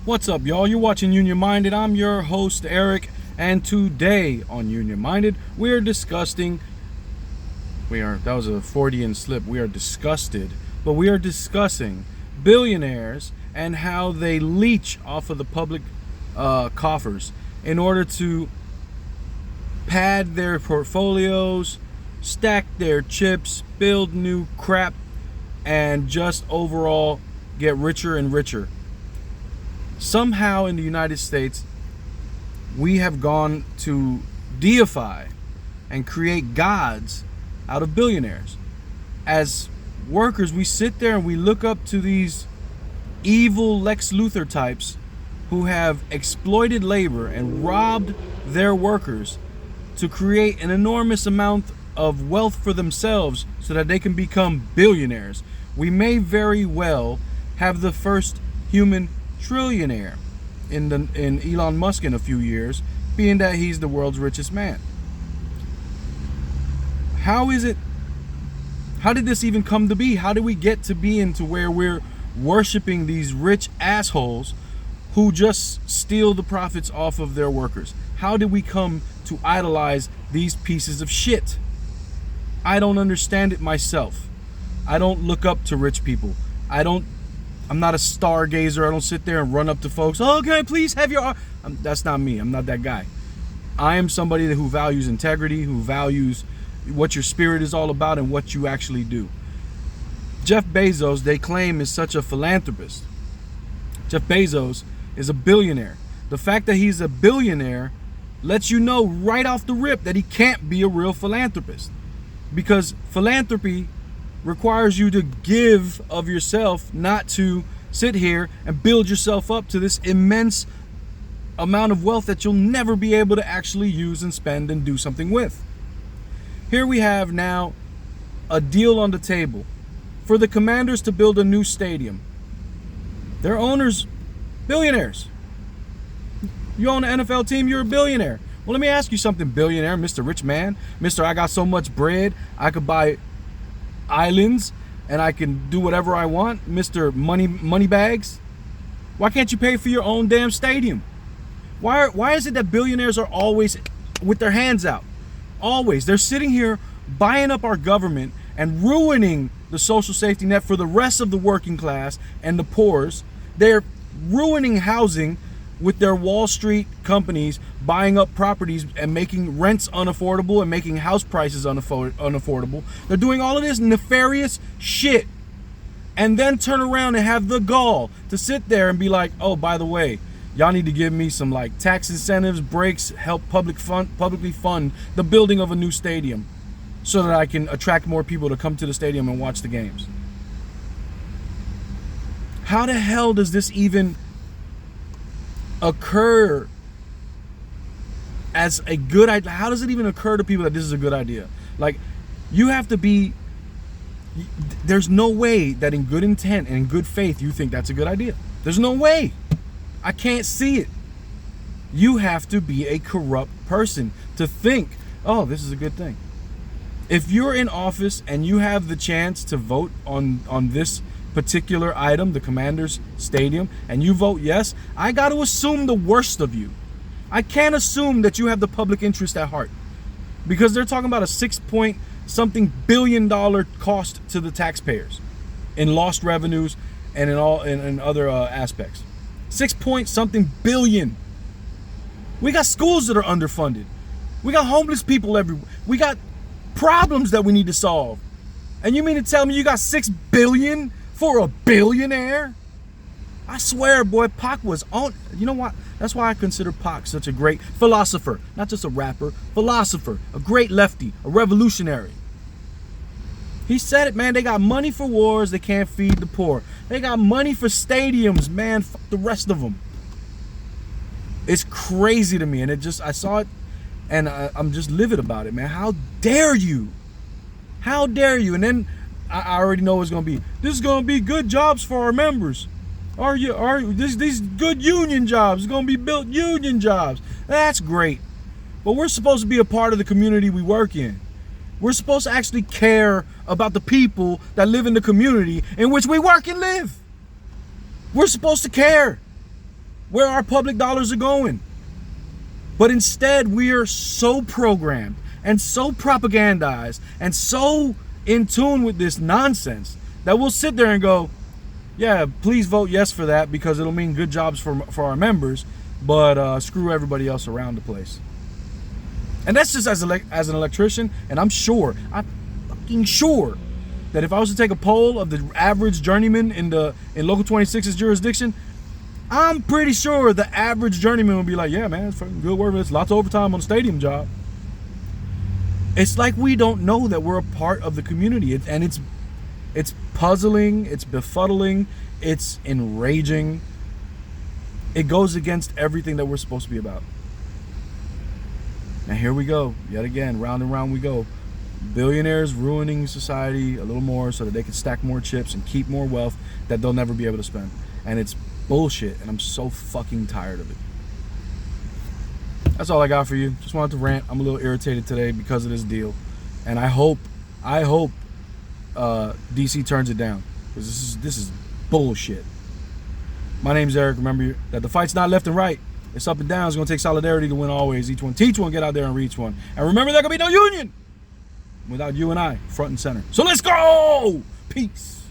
What's up, y'all? You're watching Union Minded. I'm your host, Eric, and today on Union Minded, we are discussing. That was a Freudian slip. We are disgusted, but we are discussing billionaires and how they leech off of the public coffers in order to pad their portfolios, stack their chips, build new crap, and just overall get richer and richer. Somehow in the United States, we have gone to deify and create gods out of billionaires. As workers, we sit there and we look up to these evil Lex Luthor types who have exploited labor and robbed their workers to create an enormous amount of wealth for themselves so that they can become billionaires. We may very well have the first human trillionaire in Elon Musk in a few years, being that he's the world's richest man. How did this even come to be? How did we get to be into where we're worshiping these rich assholes who just steal the profits off of their workers? How did we come to idolize these pieces of shit? I don't understand it myself. I don't look up to rich people. I'm not a stargazer. I don't sit there and run up to folks. Oh, can I please have your art? That's not me. I'm not that guy. I am somebody who values integrity, who values what your spirit is all about and what you actually do. Jeff Bezos, they claim, is such a philanthropist. Jeff Bezos is a billionaire. The fact that he's a billionaire lets you know right off the rip that he can't be a real philanthropist, because philanthropy requires you to give of yourself, not to sit here and build yourself up to this immense amount of wealth that you'll never be able to actually use and spend and do something with. Here we have now a deal on the table for the Commanders to build a new stadium. Their owners, billionaires. You own an NFL team, you're a billionaire. Well, let me ask you something, billionaire, Mr. Rich Man, Mr. I got so much bread, I could buy islands and I can do whatever I want, Mr. Money Bags. Why can't you pay for your own damn stadium? Why is it that billionaires are always with their hands out? Always. They're sitting here buying up our government and ruining the social safety net for the rest of the working class and the poors. They're ruining housing with their Wall Street companies buying up properties and making rents unaffordable and making house prices unaffordable. They're doing all of this nefarious shit and then turn around and have the gall to sit there and be like, oh, by the way, y'all need to give me some like tax incentives, breaks, help publicly fund the building of a new stadium so that I can attract more people to come to the stadium and watch the games. How the hell does this even occur as a good idea? How does it even occur to people that this is a good idea? Like, you have to be, there's no way that in good intent and in good faith you think that's a good idea. There's no way. I can't see it. You have to be a corrupt person to think, oh, this is a good thing. If you're in office and you have the chance to vote on this particular item, the Commanders Stadium, and you vote yes, I got to assume the worst of you. I can't assume that you have the public interest at heart, because they're talking about a $6-point-something billion cost to the taxpayers in lost revenues and in other aspects. $6-point-something billion. We got schools that are underfunded. We got homeless people everywhere. We got problems that we need to solve. And you mean to tell me you got $6 billion for a billionaire? I swear, boy, Pac was on. You know what? That's why I consider Pac such a great philosopher. Not just a rapper, philosopher, a great lefty, a revolutionary. He said it, man. They got money for wars, they can't feed the poor. They got money for stadiums, man. Fuck the rest of them. It's crazy to me, and I saw it, and I'm just livid about it, man. How dare you? How dare you? And then I already know it's gonna be. This is gonna be good jobs for our members. These good union jobs? It's gonna be built union jobs. That's great, but we're supposed to be a part of the community we work in. We're supposed to actually care about the people that live in the community in which we work and live. We're supposed to care. where our public dollars are going. But instead, we are so programmed and so propagandized and so in tune with this nonsense that we'll sit there and go, yeah, please vote yes for that because it'll mean good jobs for our members, but screw everybody else around the place. And that's just as an electrician, and I'm fucking sure that if I was to take a poll of the average journeyman in Local 26's jurisdiction, I'm pretty sure the average journeyman would be like, yeah, man, it's fucking good work. It's lots of overtime on the stadium job. It's like we don't know that we're a part of the community. It's puzzling, it's befuddling, it's enraging. It goes against everything that we're supposed to be about. Now here we go, yet again, round and round we go. Billionaires ruining society a little more so that they can stack more chips and keep more wealth that they'll never be able to spend. And it's bullshit, and I'm so fucking tired of it. That's all I got for you. Just wanted to rant. I'm a little irritated today because of this deal, and I hope DC turns it down, because this is bullshit. My name's Eric. Remember that the fight's not left and right. It's up and down. It's gonna take solidarity to win always. Each one teach one, get out there and reach one. And remember, there can be no union without you and I front and center. So let's go. Peace.